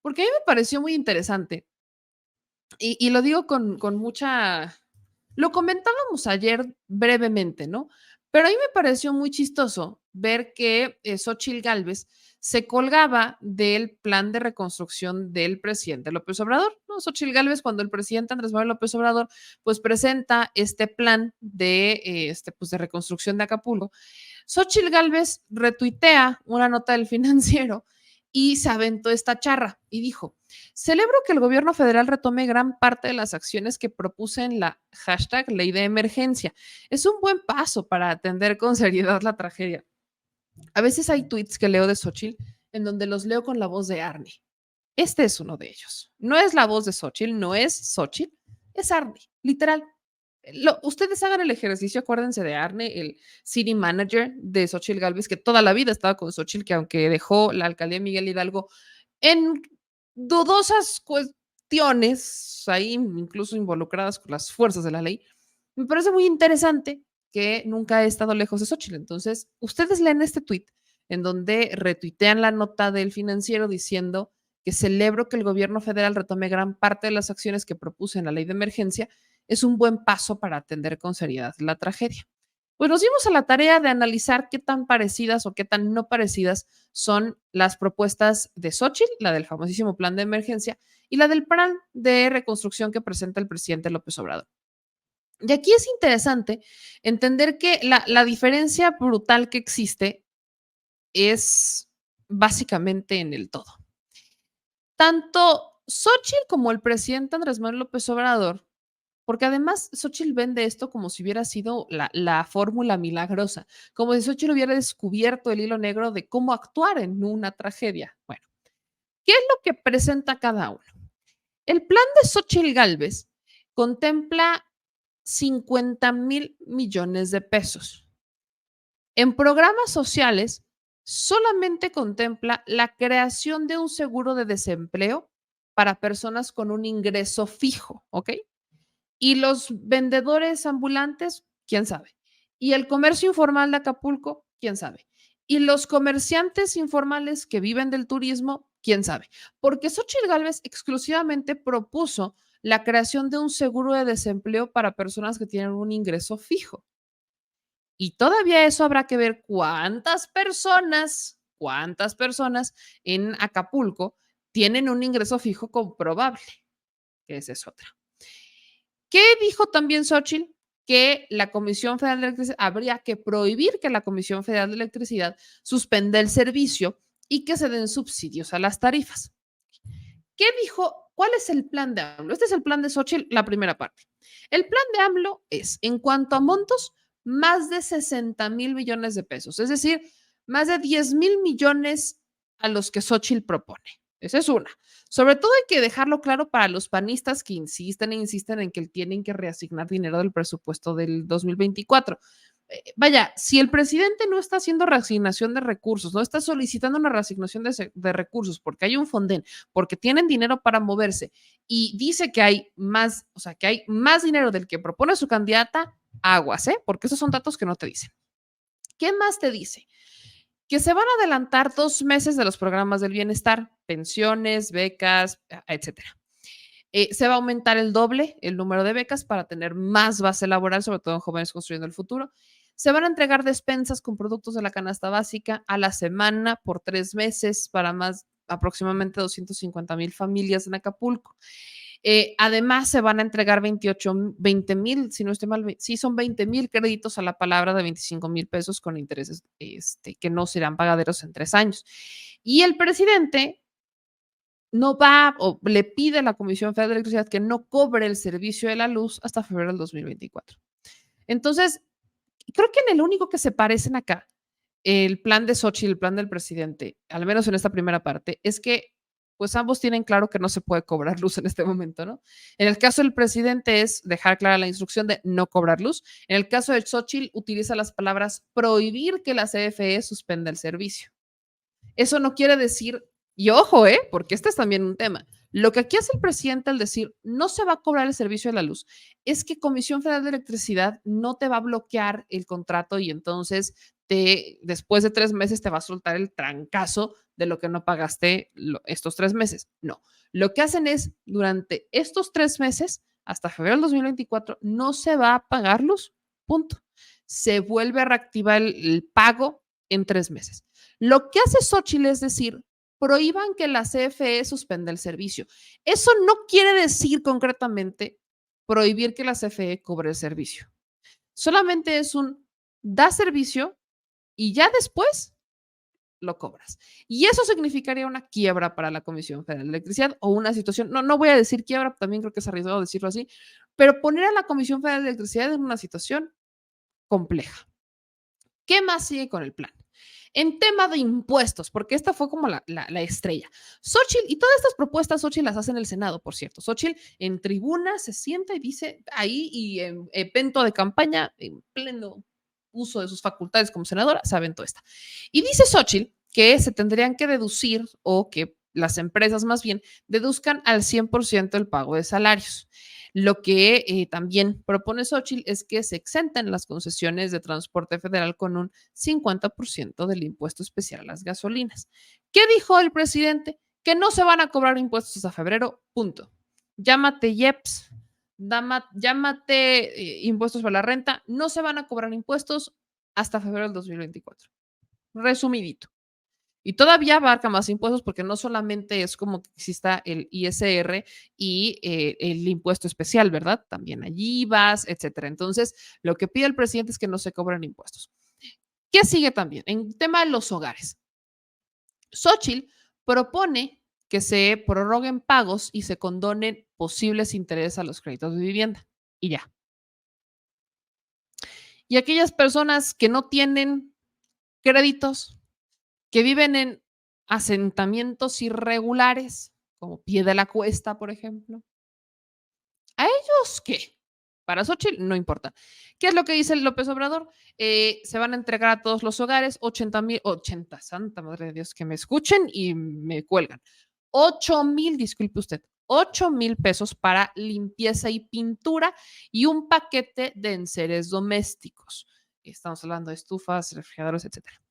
porque a mí me pareció muy interesante y lo digo con mucha... Lo comentábamos ayer brevemente, ¿no? Pero a mí me pareció muy chistoso ver que Xóchitl Gálvez se colgaba del plan de reconstrucción del presidente López Obrador, ¿no? Xóchitl Gálvez, cuando el presidente Andrés Manuel López Obrador, pues presenta este plan pues, de reconstrucción de Acapulco, Xóchitl Gálvez retuitea una nota del Financiero y se aventó esta charra y dijo: celebro que el gobierno federal retome gran parte de las acciones que propuse en la hashtag ley de emergencia. Es un buen paso para atender con seriedad la tragedia. A veces hay tweets que leo de Xochitl en donde los leo con la voz de Arnie. Este es uno de ellos. No es la voz de Xochitl, no es Xochitl, es Arnie, literal. Ustedes hagan el ejercicio, acuérdense de Arne, el city manager de Xochitl Gálvez, que toda la vida estaba con Xochitl, que aunque dejó la alcaldía de Miguel Hidalgo en dudosas cuestiones, ahí incluso involucradas con las fuerzas de la ley, me parece muy interesante que nunca he estado lejos de Xochitl. Entonces, ustedes leen este tweet en donde retuitean la nota del Financiero diciendo que celebro que el gobierno federal retome gran parte de las acciones que propuse en la ley de emergencia. Es un buen paso para atender con seriedad la tragedia. Pues nos dimos a la tarea de analizar qué tan parecidas o qué tan no parecidas son las propuestas de Xochitl, la del famosísimo plan de emergencia, y la del plan de reconstrucción que presenta el presidente López Obrador. Y aquí es interesante entender que la diferencia brutal que existe es básicamente en el todo. Tanto Xochitl como el presidente Andrés Manuel López Obrador, porque además Xochitl vende esto como si hubiera sido la fórmula milagrosa, como si Xochitl hubiera descubierto el hilo negro de cómo actuar en una tragedia. Bueno, ¿qué es lo que presenta cada uno? El plan de Xochitl Gálvez contempla 50,000 millones de pesos. En programas sociales, solamente contempla la creación de un seguro de desempleo para personas con un ingreso fijo, ¿ok? Y los vendedores ambulantes, quién sabe. Y el comercio informal de Acapulco, quién sabe. Y los comerciantes informales que viven del turismo, quién sabe. Porque Xochitl Gálvez exclusivamente propuso la creación de un seguro de desempleo para personas que tienen un ingreso fijo. Y todavía eso habrá que ver cuántas personas en Acapulco tienen un ingreso fijo comprobable, que esa es otra. ¿Qué dijo también Xochitl? Que la Comisión Federal de Electricidad, habría que prohibir que la Comisión Federal de Electricidad suspenda el servicio y que se den subsidios a las tarifas. ¿Qué dijo? ¿Cuál es el plan de AMLO? Este es el plan de Xochitl, la primera parte. El plan de AMLO es, en cuanto a montos, más de 60,000 millones de pesos, es decir, más de 10,000 millones a los que Xochitl propone. Esa es una. Sobre todo hay que dejarlo claro para los panistas que insisten e insisten en que tienen que reasignar dinero del presupuesto del 2024. Vaya, si el presidente no está haciendo reasignación de recursos, no está solicitando una reasignación de recursos porque hay un Fonden, porque tienen dinero para moverse y dice que hay más, o sea, que hay más dinero del que propone su candidata, aguas, ¿eh? Porque esos son datos que no te dicen. ¿Qué más te dice? Que se van a adelantar 2 meses de los programas del bienestar, pensiones, becas, etcétera. Se va a aumentar el doble el número de becas para tener más base laboral, sobre todo en jóvenes construyendo el futuro. Se van a entregar despensas con productos de la canasta básica a la semana por 3 meses para más aproximadamente 250,000 familias en Acapulco. Además, se van a entregar 20,000, si no estoy mal, sí, son 20,000 créditos a la palabra de 25,000 pesos con intereses que no serán pagaderos en 3 años. Y el presidente no va o le pide a la Comisión Federal de Electricidad que no cobre el servicio de la luz hasta febrero del 2024. Entonces, creo que en el único que se parecen acá, el plan de Xochitl y el plan del presidente, al menos en esta primera parte, es que pues ambos tienen claro que no se puede cobrar luz en este momento, ¿no? En el caso del presidente es dejar clara la instrucción de no cobrar luz. En el caso de Xochitl utiliza las palabras prohibir que la CFE suspenda el servicio. Eso no quiere decir, y ojo, porque este es también un tema. Lo que aquí hace el presidente al decir no se va a cobrar el servicio de la luz es que Comisión Federal de Electricidad no te va a bloquear el contrato y entonces después de 3 meses te va a soltar el trancazo de lo que no pagaste estos 3 meses. No, lo que hacen es durante estos 3 meses, hasta febrero del 2024, no se va a pagar luz, punto. Se vuelve a reactivar el pago en 3 meses. Lo que hace Xochitl es decir, prohíban que la CFE suspenda el servicio. Eso no quiere decir concretamente prohibir que la CFE cobre el servicio. Solamente es da servicio y ya después lo cobras. Y eso significaría una quiebra para la Comisión Federal de Electricidad o una situación, no voy a decir quiebra, también creo que es arriesgado decirlo así, pero poner a la Comisión Federal de Electricidad en una situación compleja. ¿Qué más sigue con el plan? En tema de impuestos, porque esta fue como la estrella. Xochitl, y todas estas propuestas Xochitl las hace en el Senado, por cierto. Xochitl en tribuna se sienta y dice ahí, y en evento de campaña, en pleno uso de sus facultades como senadora, se aventó esta. Y dice Xochitl que se tendrían que deducir, o que las empresas más bien deduzcan al 100% el pago de salarios. Lo que también propone Xochitl es que se exenten las concesiones de transporte federal con un 50% del impuesto especial a las gasolinas. ¿Qué dijo el presidente? Que no se van a cobrar impuestos hasta febrero, punto. Llámate IEPS, llámate impuestos por la renta, no se van a cobrar impuestos hasta febrero del 2024. Resumidito. Y todavía abarca más impuestos porque no solamente es como que exista el ISR y el impuesto especial, ¿verdad? También hay IVAs, etcétera. Entonces, lo que pide el presidente es que no se cobren impuestos. ¿Qué sigue también? En tema de los hogares. Xochitl propone que se prorroguen pagos y se condonen posibles intereses a los créditos de vivienda. Y ya. Y aquellas personas que no tienen créditos, que viven en asentamientos irregulares, como Pie de la Cuesta, por ejemplo. ¿A ellos qué? Para Xochitl no importa. ¿Qué es lo que dice López Obrador? Se van a entregar a todos los hogares 80,000, santa madre de Dios, que me escuchen y me cuelgan. 8,000, disculpe usted, 8,000 pesos para limpieza y pintura y un paquete de enseres domésticos. Estamos hablando de estufas, refrigeradores, etcétera.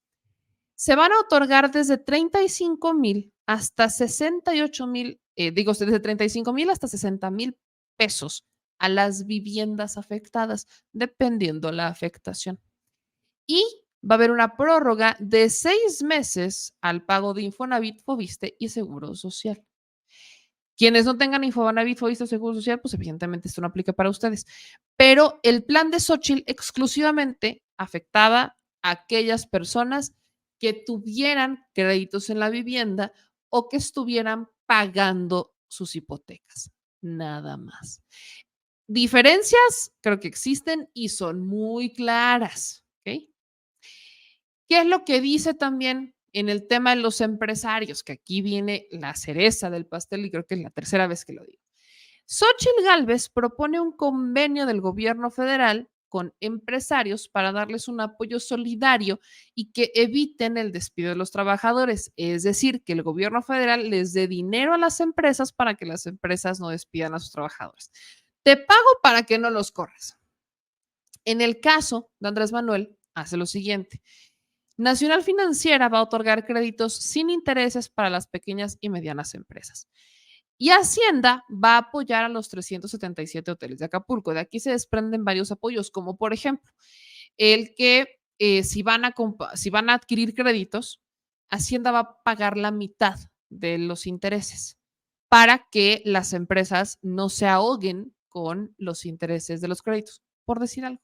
Se van a otorgar desde 35,000 hasta 68,000, desde 35,000 hasta 60,000 pesos a las viviendas afectadas, dependiendo la afectación. Y va a haber una prórroga de 6 meses al pago de Infonavit, Foviste y Seguro Social. Quienes no tengan Infonavit, Foviste o Seguro Social, pues evidentemente esto no aplica para ustedes. Pero el plan de Xochitl exclusivamente afectaba a aquellas personas que tuvieran créditos en la vivienda o que estuvieran pagando sus hipotecas. Nada más. Diferencias creo que existen y son muy claras. ¿Ok? ¿Qué es lo que dice también en el tema de los empresarios? Que aquí viene la cereza del pastel y creo que es la tercera vez que lo digo. Xochitl Gálvez propone un convenio del gobierno federal con empresarios para darles un apoyo solidario y que eviten el despido de los trabajadores. Es decir, que el gobierno federal les dé dinero a las empresas para que las empresas no despidan a sus trabajadores. Te pago para que no los corras. En el caso de Andrés Manuel, hace lo siguiente. Nacional Financiera va a otorgar créditos sin intereses para las pequeñas y medianas empresas. Y Hacienda va a apoyar a los 377 hoteles de Acapulco. De aquí se desprenden varios apoyos, como por ejemplo, el que si van a adquirir créditos, Hacienda va a pagar la mitad de los intereses para que las empresas no se ahoguen con los intereses de los créditos, por decir algo.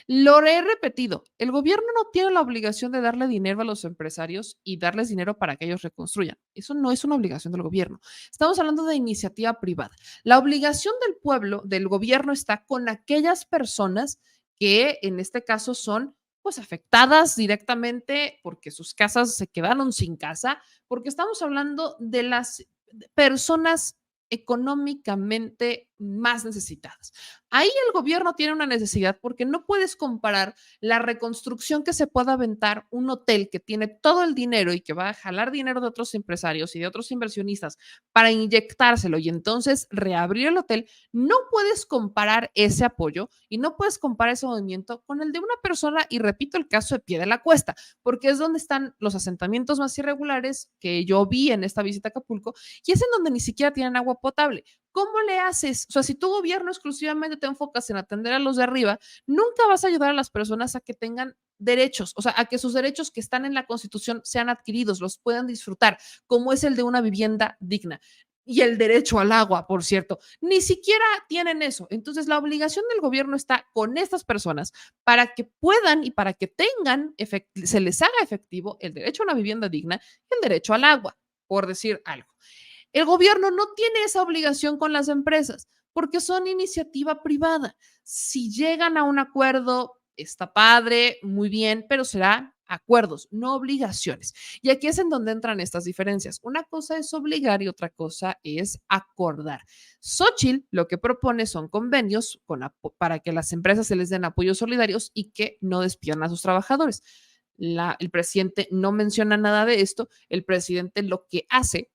Lo he repetido, el gobierno no tiene la obligación de darle dinero a los empresarios y darles dinero para que ellos reconstruyan. Eso no es una obligación del gobierno. Estamos hablando de iniciativa privada. La obligación del pueblo, del gobierno, está con aquellas personas que en este caso son pues afectadas directamente porque sus casas se quedaron sin casa, porque estamos hablando de las personas económicamente más necesitadas. Ahí el gobierno tiene una necesidad porque no puedes comparar la reconstrucción que se pueda aventar un hotel que tiene todo el dinero y que va a jalar dinero de otros empresarios y de otros inversionistas para inyectárselo y entonces reabrir el hotel. No puedes comparar ese apoyo y no puedes comparar ese movimiento con el de una persona, y repito el caso de Pie de la Cuesta, porque es donde están los asentamientos más irregulares que yo vi en esta visita a Acapulco, y es en donde ni siquiera tienen agua potable. ¿Cómo le haces? O sea, si tu gobierno exclusivamente te enfocas en atender a los de arriba, nunca vas a ayudar a las personas a que tengan derechos, o sea, a que sus derechos que están en la Constitución sean adquiridos, los puedan disfrutar, como es el de una vivienda digna. Y el derecho al agua, por cierto, ni siquiera tienen eso. Entonces, la obligación del gobierno está con estas personas para que puedan y para que tengan, se les haga efectivo el derecho a una vivienda digna y el derecho al agua, por decir algo. El gobierno no tiene esa obligación con las empresas porque son iniciativa privada. Si llegan a un acuerdo, está padre, muy bien, pero será acuerdos, no obligaciones. Y aquí es en donde entran estas diferencias. Una cosa es obligar y otra cosa es acordar. Xochitl lo que propone son convenios para que las empresas se les den apoyos solidarios y que no despidan a sus trabajadores. El presidente no menciona nada de esto. El presidente lo que hace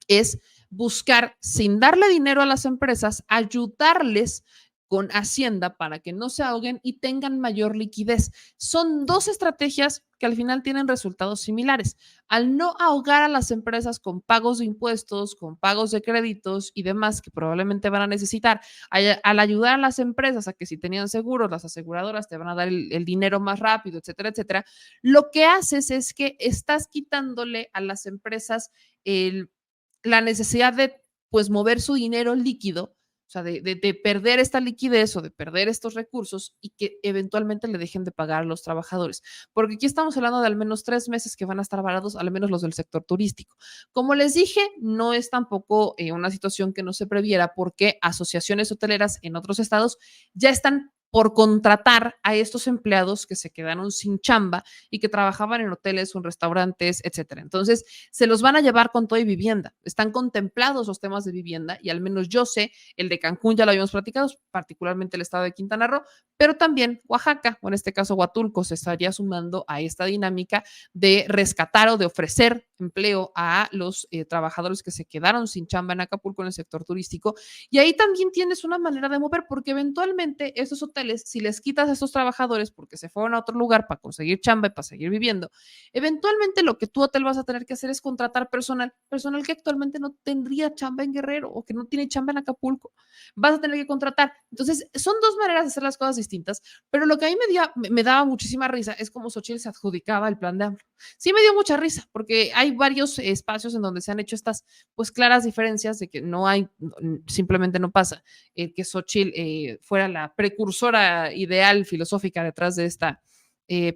es buscar, sin darle dinero a las empresas, ayudarles con Hacienda para que no se ahoguen y tengan mayor liquidez. Son dos estrategias que al final tienen resultados similares. Al no ahogar a las empresas con pagos de impuestos, con pagos de créditos y demás que probablemente van a necesitar, al ayudar a las empresas a que si tenían seguros, las aseguradoras te van a dar el dinero más rápido, etcétera, etcétera, lo que haces es que estás quitándole a las empresas la necesidad de pues mover su dinero líquido, o sea, de perder esta liquidez o de perder estos recursos y que eventualmente le dejen de pagar a los trabajadores. Porque aquí estamos hablando de al menos 3 meses que van a estar varados, al menos los del sector turístico. Como les dije, no es tampoco una situación que no se previera porque asociaciones hoteleras en otros estados ya están por contratar a estos empleados que se quedaron sin chamba y que trabajaban en hoteles o en restaurantes, etcétera. Entonces, se los van a llevar con todo y vivienda. Están contemplados los temas de vivienda y al menos yo sé, el de Cancún ya lo habíamos platicado, particularmente el estado de Quintana Roo, pero también Oaxaca, o en este caso Huatulco, se estaría sumando a esta dinámica de rescatar o de ofrecer empleo a los trabajadores que se quedaron sin chamba en Acapulco en el sector turístico. Y ahí también tienes una manera de mover, porque eventualmente esos hoteles, si les quitas a esos trabajadores porque se fueron a otro lugar para conseguir chamba y para seguir viviendo, eventualmente lo que tu hotel vas a tener que hacer es contratar personal que actualmente no tendría chamba en Guerrero o que no tiene chamba en Acapulco. Vas a tener que contratar. Entonces, son dos maneras de hacer las cosas distintas, pero lo que a mí me daba muchísima risa es cómo Xochitl se adjudicaba el plan de AMLO. Sí me dio mucha risa, porque hay varios espacios en donde se han hecho estas, pues, claras diferencias de que no hay, simplemente no pasa, que Xochitl fuera la precursora ideal filosófica detrás de esta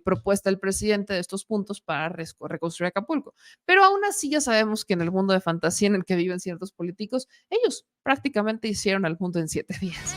propuesta del presidente de estos puntos para reconstruir Acapulco. Pero aún así ya sabemos que en el mundo de fantasía en el que viven ciertos políticos, ellos prácticamente hicieron al mundo en 7 días.